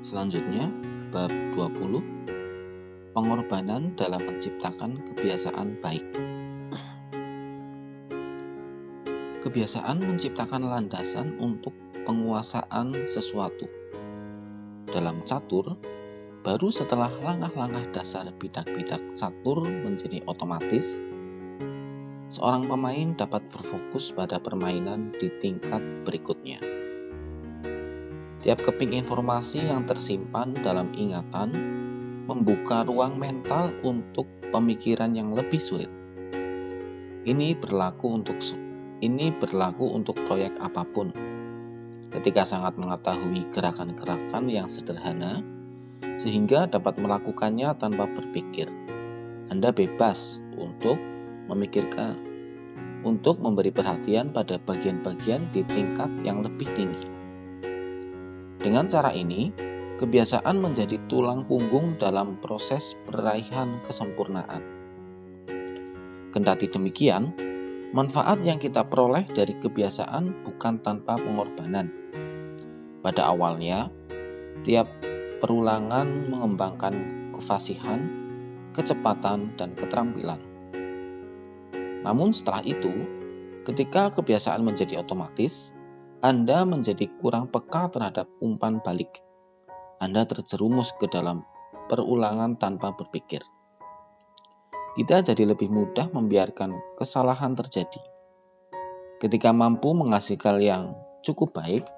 Selanjutnya, bab 20, pengorbanan dalam menciptakan kebiasaan baik. Kebiasaan menciptakan landasan untuk penguasaan sesuatu. Dalam catur, baru setelah langkah-langkah dasar bidak-bidak catur menjadi otomatis, seorang pemain dapat berfokus pada permainan di tingkat berikutnya. Tiap keping informasi yang tersimpan dalam ingatan membuka ruang mental untuk pemikiran yang lebih sulit. Ini berlaku untuk proyek apapun. Ketika sangat mengetahui gerakan-gerakan yang sederhana, sehingga dapat melakukannya tanpa berpikir, Anda bebas untuk memberi perhatian pada bagian-bagian di tingkat yang lebih tinggi. Dengan cara ini, kebiasaan menjadi tulang punggung dalam proses peraihan kesempurnaan. Kendati demikian, manfaat yang kita peroleh dari kebiasaan bukan tanpa pengorbanan. Pada awalnya, tiap perulangan mengembangkan kefasihan, kecepatan, dan keterampilan. Namun setelah itu, ketika kebiasaan menjadi otomatis, Anda menjadi kurang peka terhadap umpan balik. Anda terjerumus ke dalam perulangan tanpa berpikir. Kita jadi lebih mudah membiarkan kesalahan terjadi. Ketika mampu menghasilkan yang cukup baik,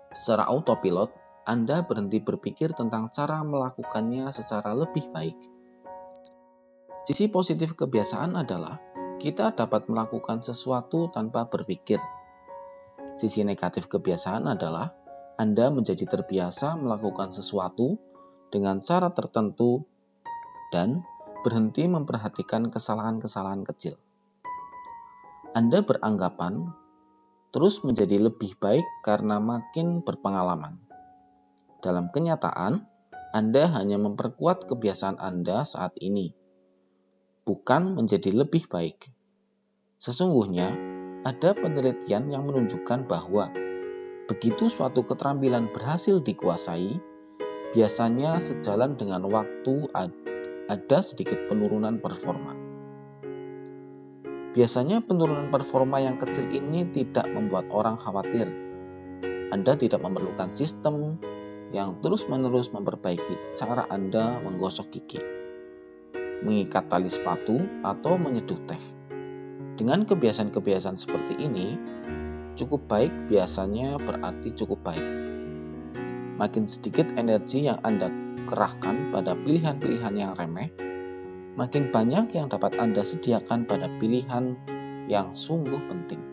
secara autopilot, Anda berhenti berpikir tentang cara melakukannya secara lebih baik. Sisi positif kebiasaan adalah kita dapat melakukan sesuatu tanpa berpikir. Sisi negatif kebiasaan adalah Anda menjadi terbiasa melakukan sesuatu dengan cara tertentu dan berhenti memperhatikan kesalahan-kesalahan kecil. Anda beranggapan terus menjadi lebih baik karena makin berpengalaman. Dalam kenyataan, Anda hanya memperkuat kebiasaan Anda saat ini, bukan menjadi lebih baik. Sesungguhnya, ada penelitian yang menunjukkan bahwa begitu suatu keterampilan berhasil dikuasai, biasanya sejalan dengan waktu ada sedikit penurunan performa. Biasanya penurunan performa yang kecil ini tidak membuat orang khawatir. Anda tidak memerlukan sistem yang terus-menerus memperbaiki cara Anda menggosok gigi, mengikat tali sepatu, atau menyeduh teh. Dengan kebiasaan-kebiasaan seperti ini, cukup baik biasanya berarti cukup baik. Makin sedikit energi yang Anda kerahkan pada pilihan-pilihan yang remeh, makin banyak yang dapat Anda sediakan pada pilihan yang sungguh penting.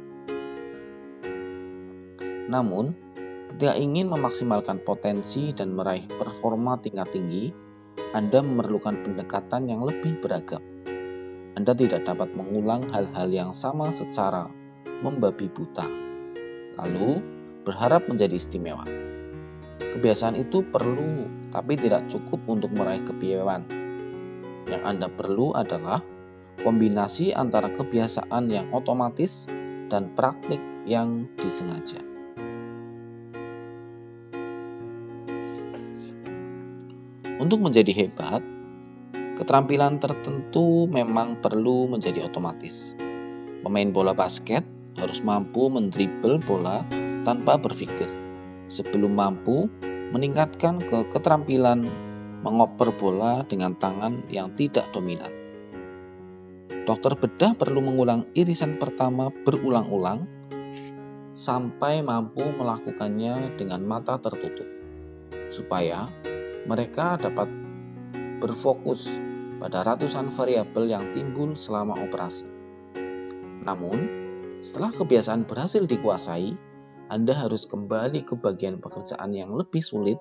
Namun, ketika ingin memaksimalkan potensi dan meraih performa tingkat tinggi, Anda memerlukan pendekatan yang lebih beragam. Anda tidak dapat mengulang hal-hal yang sama secara membabi buta, lalu berharap menjadi istimewa. Kebiasaan itu perlu, tapi tidak cukup untuk meraih kepiawaian. Yang Anda perlu adalah kombinasi antara kebiasaan yang otomatis dan praktik yang disengaja. Untuk menjadi hebat, keterampilan tertentu memang perlu menjadi otomatis. Pemain bola basket harus mampu mendribel bola tanpa berpikir, sebelum mampu meningkatkan keterampilan mengoper bola dengan tangan yang tidak dominan. Dokter bedah perlu mengulang irisan pertama berulang-ulang sampai mampu melakukannya dengan mata tertutup, supaya mereka dapat berfokus pada ratusan variabel yang timbul selama operasi. Namun, setelah kebiasaan berhasil dikuasai, Anda harus kembali ke bagian pekerjaan yang lebih sulit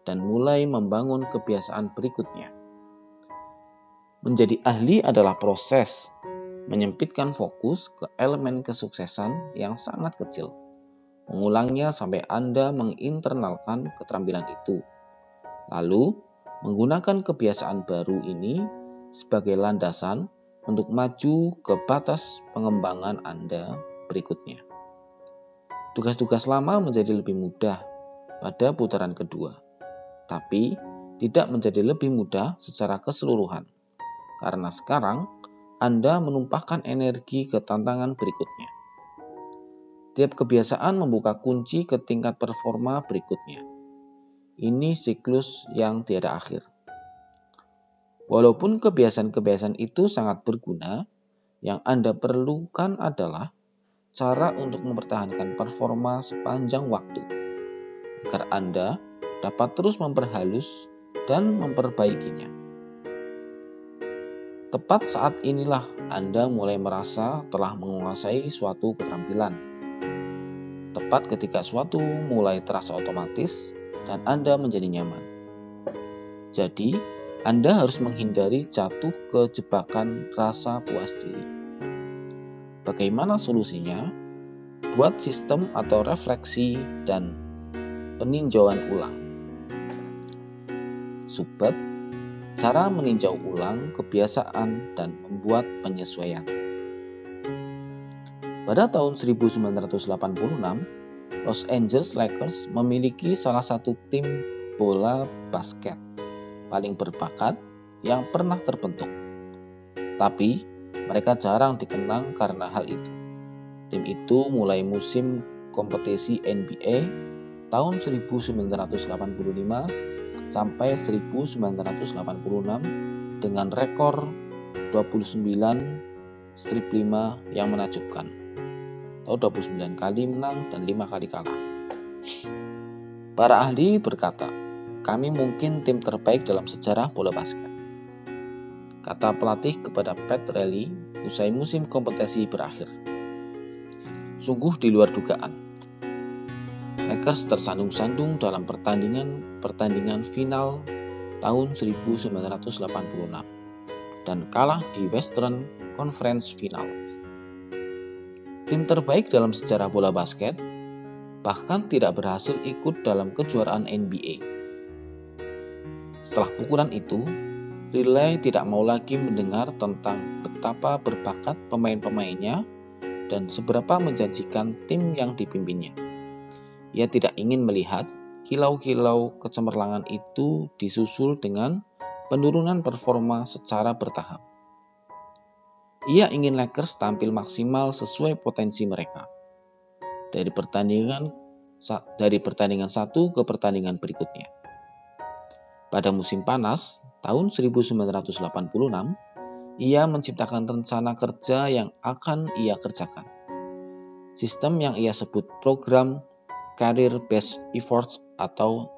dan mulai membangun kebiasaan berikutnya. Menjadi ahli adalah proses menyempitkan fokus ke elemen kesuksesan yang sangat kecil, mengulangnya sampai Anda menginternalkan keterampilan itu, lalu menggunakan kebiasaan baru ini sebagai landasan untuk maju ke batas pengembangan Anda berikutnya. Tugas-tugas lama menjadi lebih mudah pada putaran kedua, tapi tidak menjadi lebih mudah secara keseluruhan, karena sekarang Anda menumpahkan energi ke tantangan berikutnya. Tiap kebiasaan membuka kunci ke tingkat performa berikutnya. Ini siklus yang tiada akhir. Walaupun kebiasaan-kebiasaan itu sangat berguna, yang Anda perlukan adalah cara untuk mempertahankan performa sepanjang waktu, agar Anda dapat terus memperhalus dan memperbaikinya. Tepat saat inilah Anda mulai merasa telah menguasai suatu keterampilan. Tepat ketika suatu mulai terasa otomatis dan Anda menjadi nyaman. Jadi, Anda harus menghindari jatuh ke jebakan rasa puas diri. Bagaimana solusinya? Buat sistem atau refleksi dan peninjauan ulang. Subbab, cara meninjau ulang kebiasaan dan membuat penyesuaian. Pada tahun 1986, Los Angeles Lakers memiliki salah satu tim bola basket paling berbakat yang pernah terbentuk. Tapi, mereka jarang dikenang karena hal itu. Tim itu mulai musim kompetisi NBA tahun 1985 sampai 1986 dengan rekor 29-5 yang menakjubkan. Atau 29 kali menang dan 5 kali kalah. Para ahli berkata, kami mungkin tim terbaik dalam sejarah bola basket, kata pelatih kepada Pat Riley usai musim kompetisi berakhir. Sungguh di luar dugaan. Lakers tersandung-sandung dalam pertandingan final tahun 1986 dan kalah di Western Conference Finals. Tim terbaik dalam sejarah bola basket bahkan tidak berhasil ikut dalam kejuaraan NBA. Setelah pukulan itu, Riley tidak mau lagi mendengar tentang betapa berbakat pemain-pemainnya dan seberapa menjanjikan tim yang dipimpinnya. Ia tidak ingin melihat kilau-kilau kecemerlangan itu disusul dengan penurunan performa secara bertahap. Ia ingin Lakers tampil maksimal sesuai potensi mereka. Dari pertandingan satu ke pertandingan berikutnya. Pada musim panas tahun 1986, ia menciptakan rencana kerja yang akan ia kerjakan. Sistem yang ia sebut program Career Based Efforts atau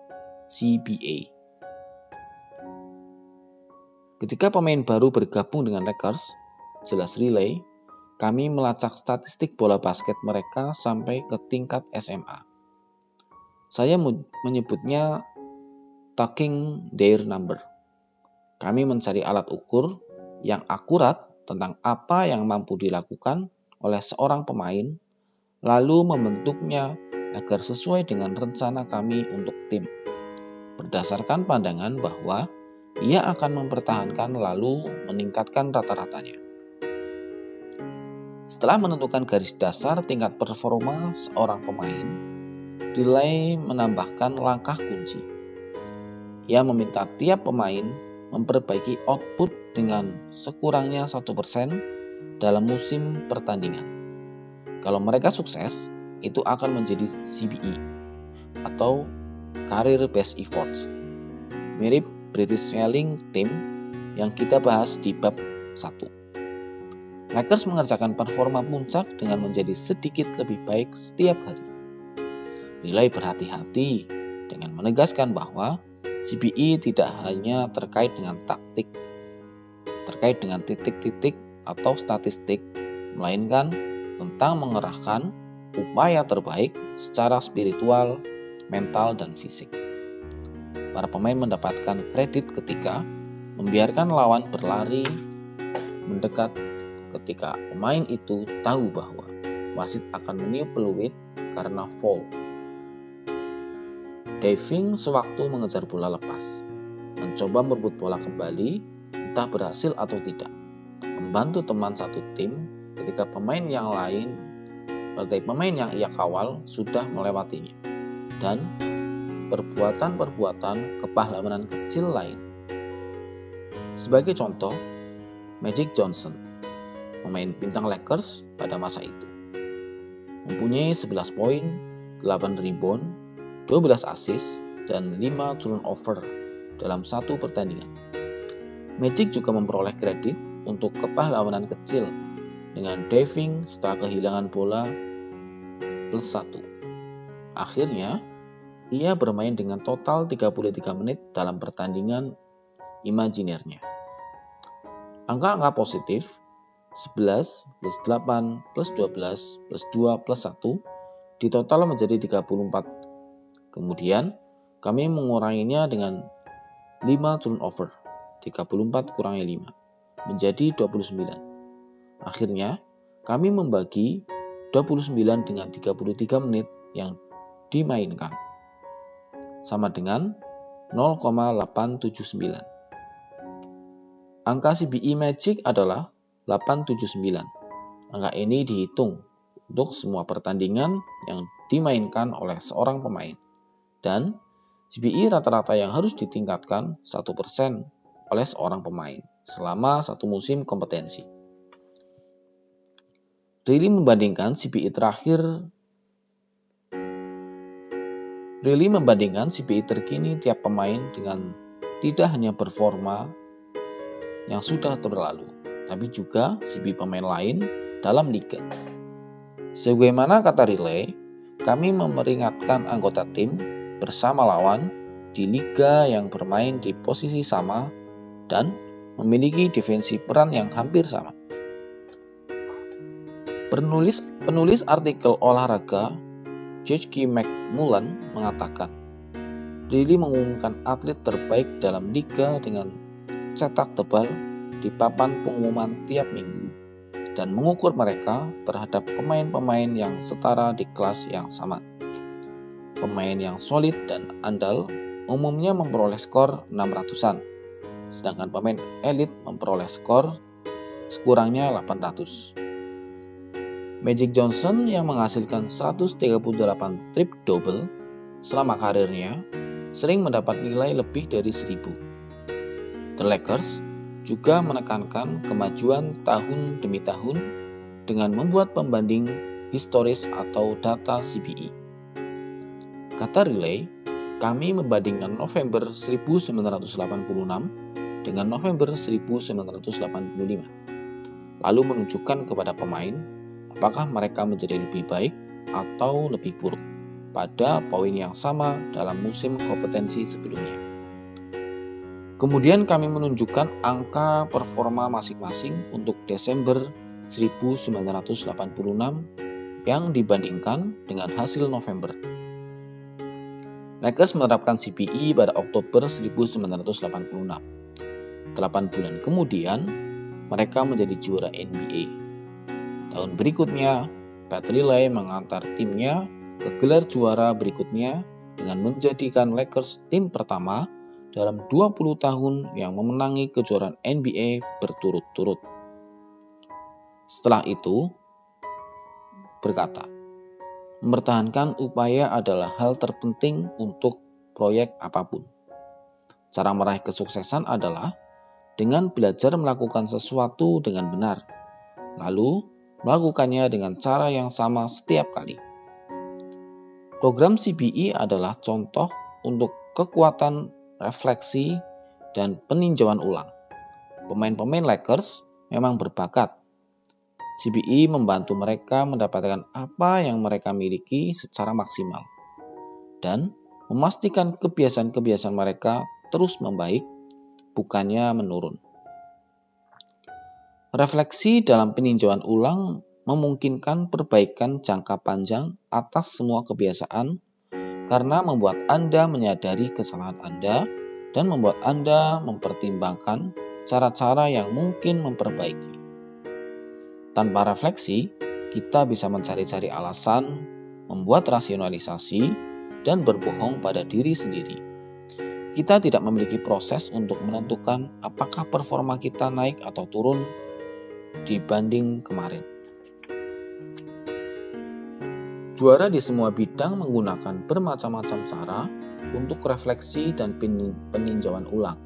CBA. Ketika pemain baru bergabung dengan Lakers, jelas Riley, kami melacak statistik bola basket mereka sampai ke tingkat SMA. Saya menyebutnya talking their number. Kami mencari alat ukur yang akurat tentang apa yang mampu dilakukan oleh seorang pemain, lalu membentuknya agar sesuai dengan rencana kami untuk tim. Berdasarkan pandangan bahwa ia akan mempertahankan lalu meningkatkan rata-ratanya. Setelah menentukan garis dasar tingkat performa seorang pemain, Riley menambahkan langkah kunci. Ia meminta tiap pemain memperbaiki output dengan sekurangnya 1% dalam musim pertandingan. Kalau mereka sukses, itu akan menjadi CBE atau Career Based Efforts. Mirip British Sailing Team yang kita bahas di bab 1. Lakers mengerjakan performa puncak dengan menjadi sedikit lebih baik setiap hari. Riley berhati-hati dengan menegaskan bahwa CBE tidak hanya terkait dengan taktik, terkait dengan titik-titik atau statistik, melainkan tentang mengerahkan upaya terbaik secara spiritual, mental, dan fisik. Para pemain mendapatkan kredit ketika membiarkan lawan berlari mendekat ketika pemain itu tahu bahwa wasit akan meniup peluit karena foul. Diving sewaktu mengejar bola lepas, mencoba merebut bola kembali, entah berhasil atau tidak, membantu teman satu tim ketika pemain yang ia kawal sudah melewatinya, dan perbuatan-perbuatan kepahlawanan kecil lain. Sebagai contoh, Magic Johnson, pemain bintang Lakers pada masa itu, mempunyai 11 poin, 8 rebound, 12 assist, dan 5 turnover dalam satu pertandingan. Magic juga memperoleh kredit untuk kepahlawanan kecil dengan diving setelah kehilangan bola +1. Akhirnya, ia bermain dengan total 33 menit dalam pertandingan imajinernya. Angka-angka positif 11 plus 8 plus 12 plus 2 plus 1 ditotal menjadi 34. Kemudian kami menguranginya dengan 5 turnover. 34 kurangi 5 menjadi 29. Akhirnya kami membagi 29 dengan 33 menit yang dimainkan, sama dengan 0,879. Angka CBE Magic adalah 879. Angka ini dihitung untuk semua pertandingan yang dimainkan oleh seorang pemain. Dan CBE rata-rata yang harus ditingkatkan 1% oleh seorang pemain selama satu musim kompetensi. Riley membandingkan CBE terkini tiap pemain dengan tidak hanya performa yang sudah berlalu, tapi juga CBE pemain lain dalam liga. Sebagaimana kata Riley, kami memperingatkan anggota tim bersama lawan di liga yang bermain di posisi sama dan memiliki defensi peran yang hampir sama. Penulis artikel olahraga J.K. McMullan mengatakan, Riley mengumumkan atlet terbaik dalam liga dengan cetak tebal di papan pengumuman tiap minggu dan mengukur mereka terhadap pemain-pemain yang setara di kelas yang sama. Pemain yang solid dan andal umumnya memperoleh skor 600-an, sedangkan pemain elit memperoleh skor sekurangnya 800. Magic Johnson yang menghasilkan 138 triple-double selama karirnya sering mendapat nilai lebih dari 1000. The Lakers juga menekankan kemajuan tahun demi tahun dengan membuat pembanding historis atau data CBE. Kata Riley, kami membandingkan November 1986 dengan November 1985, lalu menunjukkan kepada pemain apakah mereka menjadi lebih baik atau lebih buruk pada poin yang sama dalam musim kompetensi sebelumnya. Kemudian kami menunjukkan angka performa masing-masing untuk Desember 1986 yang dibandingkan dengan hasil November. Lakers menerapkan CBE pada Oktober 1986. 8 bulan kemudian, mereka menjadi juara NBA. Tahun berikutnya, Pat Riley mengantar timnya ke gelar juara berikutnya dengan menjadikan Lakers tim pertama dalam 20 tahun yang memenangi kejuaraan NBA berturut-turut. Setelah itu, berkata, mempertahankan upaya adalah hal terpenting untuk proyek apapun. Cara meraih kesuksesan adalah dengan belajar melakukan sesuatu dengan benar, lalu melakukannya dengan cara yang sama setiap kali. Program CBE adalah contoh untuk kekuatan refleksi dan peninjauan ulang. Pemain-pemain Lakers memang berbakat. CBE membantu mereka mendapatkan apa yang mereka miliki secara maksimal dan memastikan kebiasaan-kebiasaan mereka terus membaik, bukannya menurun. Refleksi dalam peninjauan ulang memungkinkan perbaikan jangka panjang atas semua kebiasaan karena membuat Anda menyadari kesalahan Anda dan membuat Anda mempertimbangkan cara-cara yang mungkin memperbaiki. Tanpa refleksi, kita bisa mencari-cari alasan, membuat rasionalisasi, dan berbohong pada diri sendiri. Kita tidak memiliki proses untuk menentukan apakah performa kita naik atau turun dibanding kemarin. Juara di semua bidang menggunakan bermacam-macam cara untuk refleksi dan peninjauan ulang.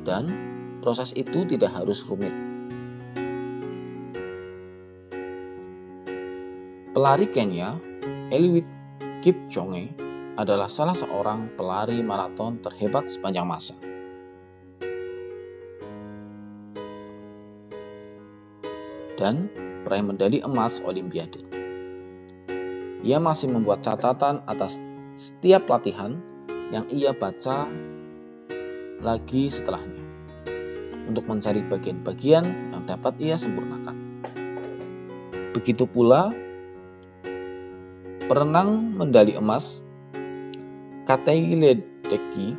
Dan proses itu tidak harus rumit. Pelari Kenya, Eliud Kipchoge, adalah salah seorang pelari maraton terhebat sepanjang masa. Dan peraih medali emas Olimpiade. Ia masih membuat catatan atas setiap latihan yang ia baca lagi setelahnya, untuk mencari bagian-bagian yang dapat ia sempurnakan. Begitu pula perenang medali emas Katei Ledecky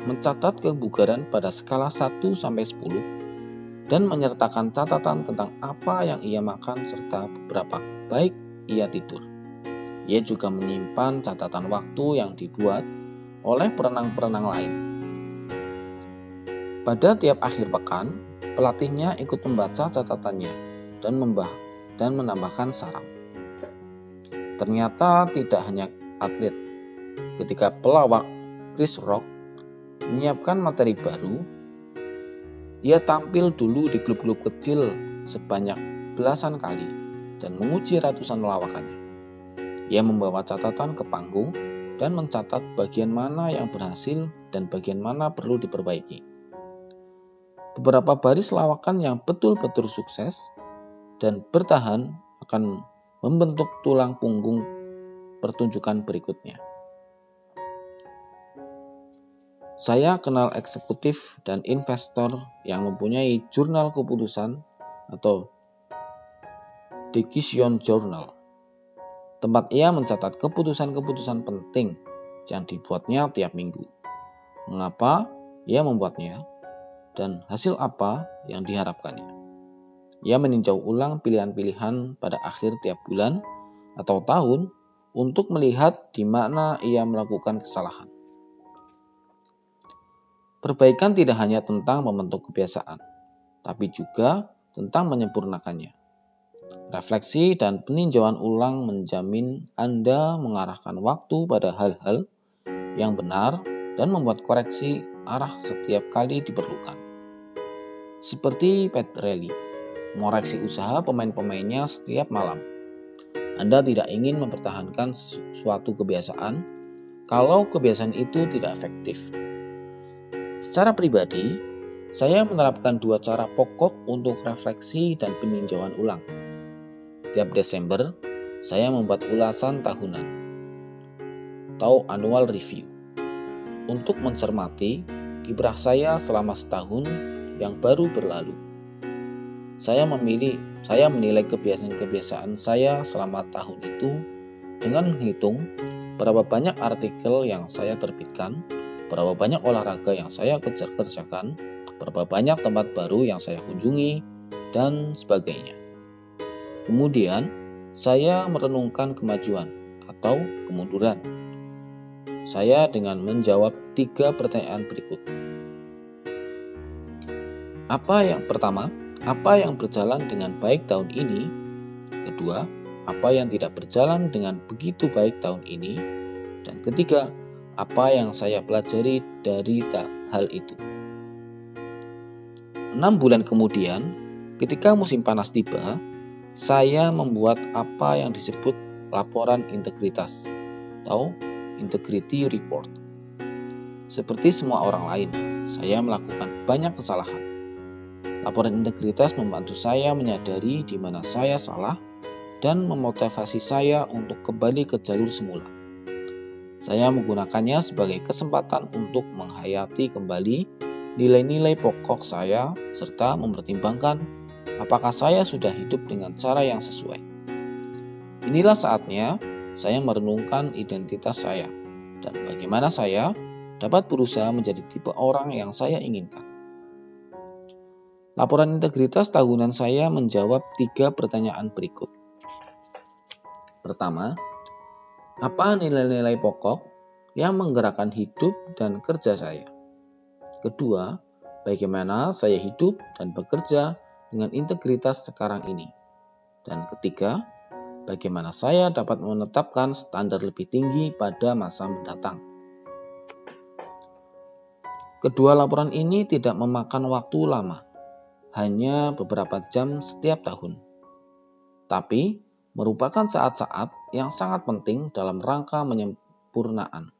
mencatat kebugaran pada skala 1-10 dan menyertakan catatan tentang apa yang ia makan serta beberapa baik ia tidur. Ia juga menyimpan catatan waktu yang dibuat oleh perenang-perenang lain. Pada tiap akhir pekan, pelatihnya ikut membaca catatannya dan menambahkan saran. Ternyata tidak hanya atlet. Ketika pelawak Chris Rock menyiapkan materi baru, ia tampil dulu di klub-klub kecil sebanyak belasan kali dan menguji ratusan lawakannya. Ia membawa catatan ke panggung dan mencatat bagian mana yang berhasil dan bagian mana perlu diperbaiki. Beberapa baris lawakan yang betul-betul sukses dan bertahan akan membentuk tulang punggung pertunjukan berikutnya. Saya kenal eksekutif dan investor yang mempunyai jurnal keputusan atau decision journal, tempat ia mencatat keputusan-keputusan penting yang dibuatnya tiap minggu. Mengapa ia membuatnya dan hasil apa yang diharapkannya. Ia meninjau ulang pilihan-pilihan pada akhir tiap bulan atau tahun untuk melihat di mana ia melakukan kesalahan. Perbaikan tidak hanya tentang membentuk kebiasaan, tapi juga tentang menyempurnakannya. Refleksi dan peninjauan ulang menjamin Anda mengarahkan waktu pada hal-hal yang benar dan membuat koreksi arah setiap kali diperlukan. Seperti Pat Riley, mengoreksi usaha pemain-pemainnya setiap malam. Anda tidak ingin mempertahankan suatu kebiasaan kalau kebiasaan itu tidak efektif. Secara pribadi, saya menerapkan 2 cara pokok untuk refleksi dan peninjauan ulang. Tiap Desember, saya membuat ulasan tahunan atau annual review untuk mencermati kiprah saya selama setahun yang baru berlalu. Saya menilai kebiasaan-kebiasaan saya selama tahun itu dengan menghitung berapa banyak artikel yang saya terbitkan, berapa banyak olahraga yang saya kerjakan, berapa banyak tempat baru yang saya kunjungi, dan sebagainya. Kemudian, saya merenungkan kemajuan atau kemunduran saya dengan menjawab 3 pertanyaan berikut. Pertama, apa yang berjalan dengan baik tahun ini? Kedua, apa yang tidak berjalan dengan begitu baik tahun ini? Dan ketiga, apa yang saya pelajari dari hal itu? 6 bulan kemudian, ketika musim panas tiba, saya membuat apa yang disebut laporan integritas atau integrity report. Seperti semua orang lain, saya melakukan banyak kesalahan. Laporan integritas membantu saya menyadari di mana saya salah dan memotivasi saya untuk kembali ke jalur semula. Saya menggunakannya sebagai kesempatan untuk menghayati kembali nilai-nilai pokok saya serta mempertimbangkan apakah saya sudah hidup dengan cara yang sesuai. Inilah saatnya saya merenungkan identitas saya dan bagaimana saya dapat berusaha menjadi tipe orang yang saya inginkan. Laporan integritas tahunan saya menjawab 3 pertanyaan berikut. Pertama, apa nilai-nilai pokok yang menggerakkan hidup dan kerja saya? Kedua, bagaimana saya hidup dan bekerja dengan integritas sekarang ini? Dan ketiga, bagaimana saya dapat menetapkan standar lebih tinggi pada masa mendatang. Kedua laporan ini tidak memakan waktu lama, hanya beberapa jam setiap tahun. Tapi merupakan saat-saat yang sangat penting dalam rangka penyempurnaan.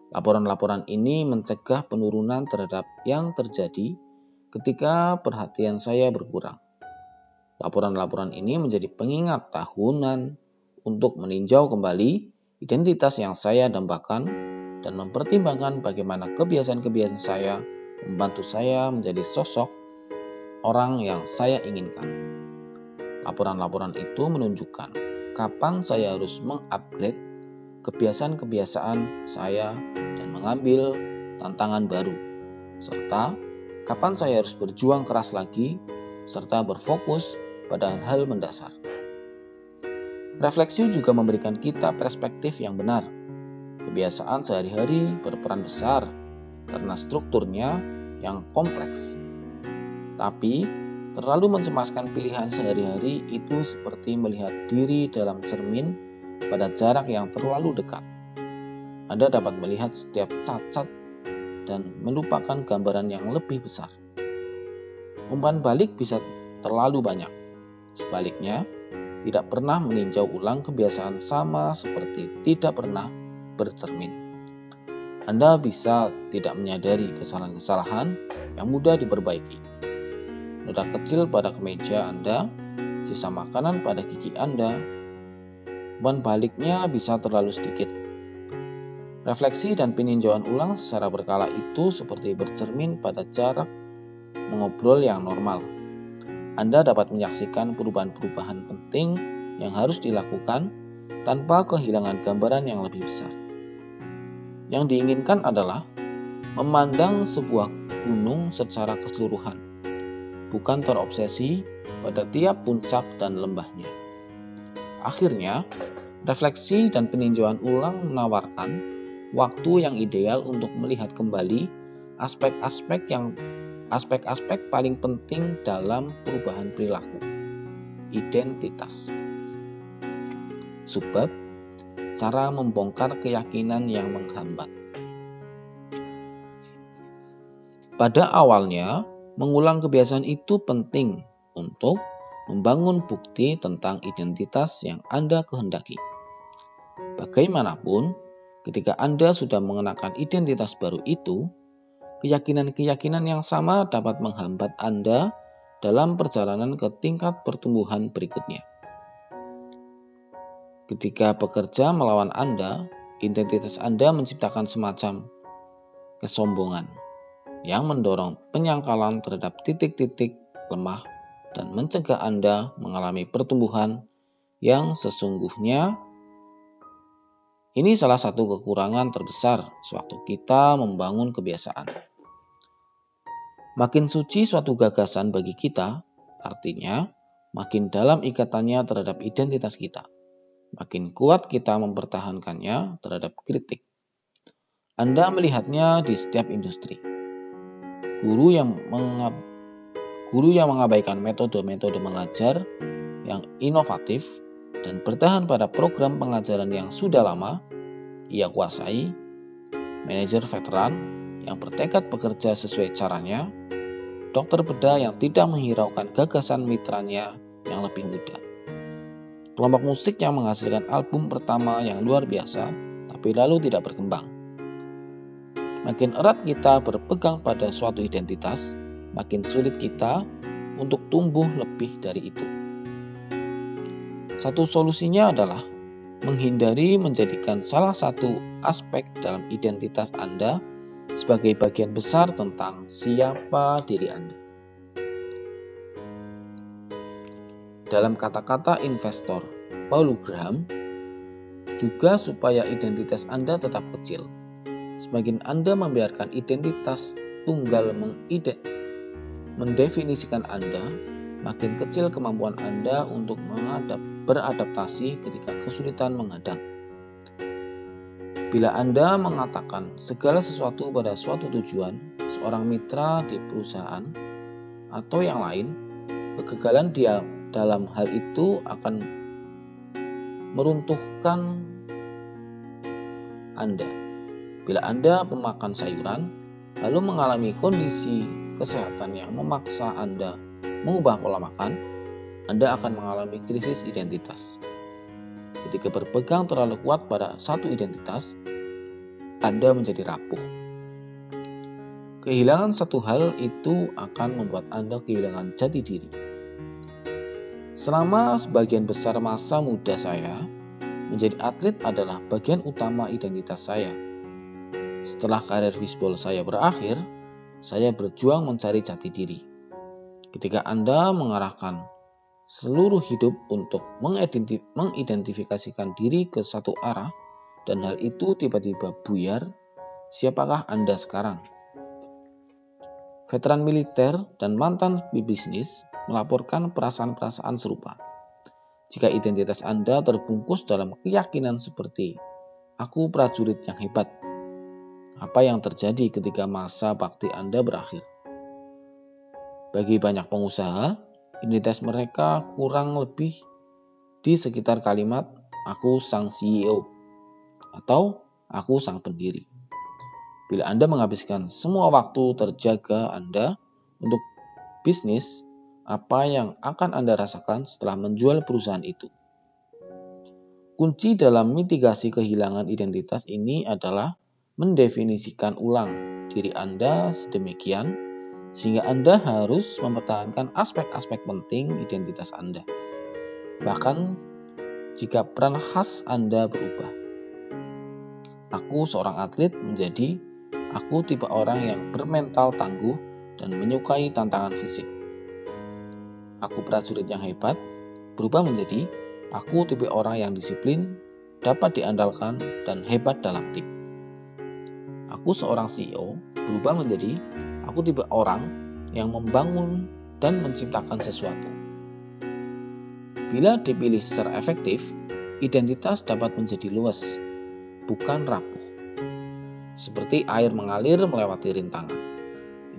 Laporan-laporan ini mencegah penurunan terhadap yang terjadi ketika perhatian saya berkurang. Laporan-laporan ini menjadi pengingat tahunan untuk meninjau kembali identitas yang saya dambakan dan mempertimbangkan bagaimana kebiasaan-kebiasaan saya membantu saya menjadi sosok orang yang saya inginkan. Laporan-laporan itu menunjukkan kapan saya harus mengupgrade kebiasaan-kebiasaan saya dan mengambil tantangan baru, serta kapan saya harus berjuang keras lagi, serta berfokus pada hal mendasar. Refleksi juga memberikan kita perspektif yang benar. Kebiasaan sehari-hari berperan besar karena strukturnya yang kompleks. Tapi, terlalu mencemaskan pilihan sehari-hari itu seperti melihat diri dalam cermin pada jarak yang terlalu dekat. Anda dapat melihat setiap cacat dan melupakan gambaran yang lebih besar. Umpan balik bisa terlalu banyak. Sebaliknya, tidak pernah meninjau ulang kebiasaan sama seperti tidak pernah bercermin. Anda bisa tidak menyadari kesalahan-kesalahan yang mudah diperbaiki. Noda kecil pada kemeja Anda, sisa makanan pada gigi Anda, umpan baliknya bisa terlalu sedikit. Refleksi dan peninjauan ulang secara berkala itu seperti bercermin pada jarak mengobrol yang normal. Anda dapat menyaksikan perubahan-perubahan penting yang harus dilakukan tanpa kehilangan gambaran yang lebih besar. Yang diinginkan adalah memandang sebuah gunung secara keseluruhan, bukan terobsesi pada tiap puncak dan lembahnya. Akhirnya, refleksi dan peninjauan ulang menawarkan waktu yang ideal untuk melihat kembali aspek-aspek paling penting dalam perubahan perilaku, identitas. Subbab, cara membongkar keyakinan yang menghambat. Pada awalnya, mengulang kebiasaan itu penting untuk membangun bukti tentang identitas yang Anda kehendaki. Bagaimanapun, ketika Anda sudah mengenakan identitas baru itu, keyakinan-keyakinan yang sama dapat menghambat Anda dalam perjalanan ke tingkat pertumbuhan berikutnya. Ketika bekerja melawan Anda, identitas Anda menciptakan semacam kesombongan yang mendorong penyangkalan terhadap titik-titik lemah dan mencegah Anda mengalami pertumbuhan yang sesungguhnya. Ini salah satu kekurangan terbesar sewaktu kita membangun kebiasaan. Makin suci suatu gagasan bagi kita, artinya makin dalam ikatannya terhadap identitas kita. Makin kuat kita mempertahankannya terhadap kritik. Anda melihatnya di setiap industri. Guru yang mengabaikan metode-metode mengajar yang inovatif dan bertahan pada program pengajaran yang sudah lama ia kuasai, manajer veteran yang bertekad bekerja sesuai caranya, dokter bedah yang tidak menghiraukan gagasan mitranya yang lebih muda. Kelompok musik yang menghasilkan album pertama yang luar biasa, tapi lalu tidak berkembang. Makin erat kita berpegang pada suatu identitas, makin sulit kita untuk tumbuh lebih dari itu. Satu solusinya adalah menghindari menjadikan salah satu aspek dalam identitas Anda sebagai bagian besar tentang siapa diri Anda. Dalam kata-kata investor Paul Graham, juga supaya identitas Anda tetap kecil. Semakin Anda membiarkan identitas tunggal mendefinisikan Anda, makin kecil kemampuan Anda untuk beradaptasi ketika kesulitan menghadang. Bila Anda mengatakan segala sesuatu pada suatu tujuan, seorang mitra di perusahaan atau yang lain, kegagalan dia dalam hal itu akan meruntuhkan Anda. Bila Anda pemakan sayuran, lalu mengalami kondisi kesehatan yang memaksa Anda mengubah pola makan, Anda akan mengalami krisis identitas. Ketika berpegang terlalu kuat pada satu identitas, Anda menjadi rapuh. Kehilangan satu hal itu akan membuat Anda kehilangan jati diri. Selama sebagian besar masa muda saya, menjadi atlet adalah bagian utama identitas saya. Setelah karir bisbol saya berakhir, saya berjuang mencari jati diri. Ketika Anda mengarahkan seluruh hidup untuk mengidentifikasikan diri ke satu arah, dan hal itu tiba-tiba buyar, siapakah Anda sekarang? Veteran militer dan mantan pebisnis melaporkan perasaan-perasaan serupa. Jika identitas Anda terbungkus dalam keyakinan seperti "aku prajurit yang hebat", apa yang terjadi ketika masa bakti Anda berakhir? Bagi banyak pengusaha, identitas mereka kurang lebih di sekitar kalimat "aku sang CEO" atau "aku sang pendiri". Bila Anda menghabiskan semua waktu terjaga Anda untuk bisnis, apa yang akan Anda rasakan setelah menjual perusahaan itu? Kunci dalam mitigasi kehilangan identitas ini adalah mendefinisikan ulang diri Anda sedemikian sehingga Anda harus mempertahankan aspek-aspek penting identitas Anda. Bahkan jika peran khas Anda berubah. Aku seorang atlet menjadi aku tipe orang yang bermental tangguh dan menyukai tantangan fisik. Aku prajurit yang hebat berubah menjadi aku tipe orang yang disiplin, dapat diandalkan, dan hebat dalam tim. Aku seorang CEO berubah menjadi aku tipe orang yang membangun dan menciptakan sesuatu. Bila dipilih secara efektif, identitas dapat menjadi luas, bukan rapuh. Seperti air mengalir melewati rintangan.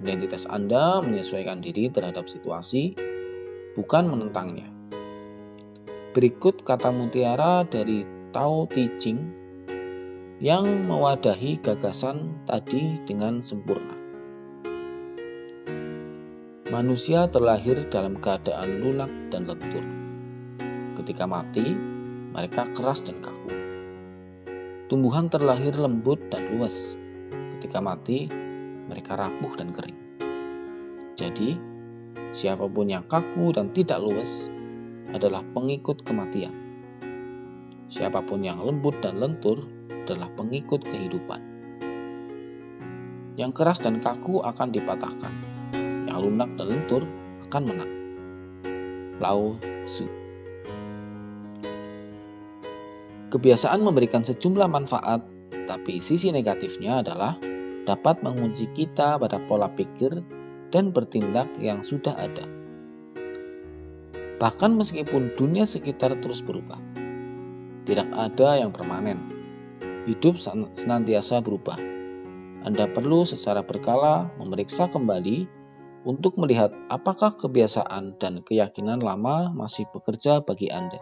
Identitas Anda menyesuaikan diri terhadap situasi, bukan menentangnya. Berikut kata mutiara dari Tao Te Ching yang mewadahi gagasan tadi dengan sempurna. Manusia terlahir dalam keadaan lunak dan lentur. Ketika mati, mereka keras dan kaku. Tumbuhan terlahir lembut dan luas. Ketika mati, mereka rapuh dan kering. Jadi, siapapun yang kaku dan tidak luas adalah pengikut kematian. Siapapun yang lembut dan lentur adalah pengikut kehidupan. Yang keras dan kaku akan dipatahkan. Yang lunak dan lentur akan menang. Lao Tzu. Kebiasaan memberikan sejumlah manfaat, tapi sisi negatifnya adalah dapat mengunci kita pada pola pikir dan bertindak yang sudah ada. Bahkan meskipun dunia sekitar terus berubah, tidak ada yang permanen. Hidup senantiasa berubah. Anda perlu secara berkala memeriksa kembali untuk melihat apakah kebiasaan dan keyakinan lama masih bekerja bagi Anda.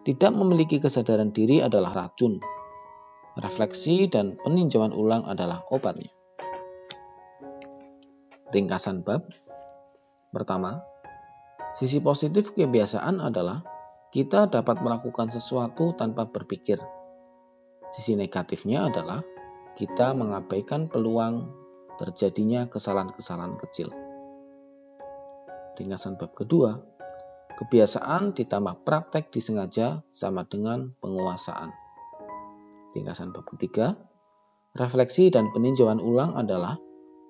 Tidak memiliki kesadaran diri adalah racun. Refleksi dan peninjauan ulang adalah obatnya. Ringkasan bab. Pertama, sisi positif kebiasaan adalah kita dapat melakukan sesuatu tanpa berpikir. Sisi negatifnya adalah kita mengabaikan peluang terjadinya kesalahan-kesalahan kecil. Ringkasan bab kedua, kebiasaan ditambah praktek disengaja sama dengan penguasaan. Ringkasan bab ketiga, refleksi dan peninjauan ulang adalah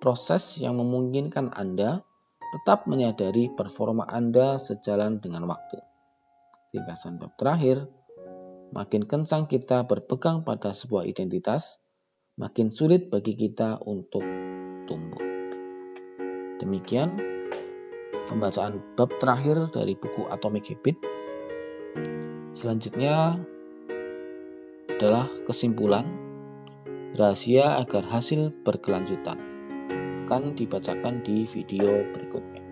proses yang memungkinkan Anda tetap menyadari performa Anda sejalan dengan waktu. Ringkasan bab terakhir, makin kencang kita berpegang pada sebuah identitas, makin sulit bagi kita untuk tumbuh. Demikian pembacaan bab terakhir dari buku Atomic Habit. Selanjutnya adalah kesimpulan rahasia agar hasil berkelanjutan. Akan dibacakan di video berikutnya.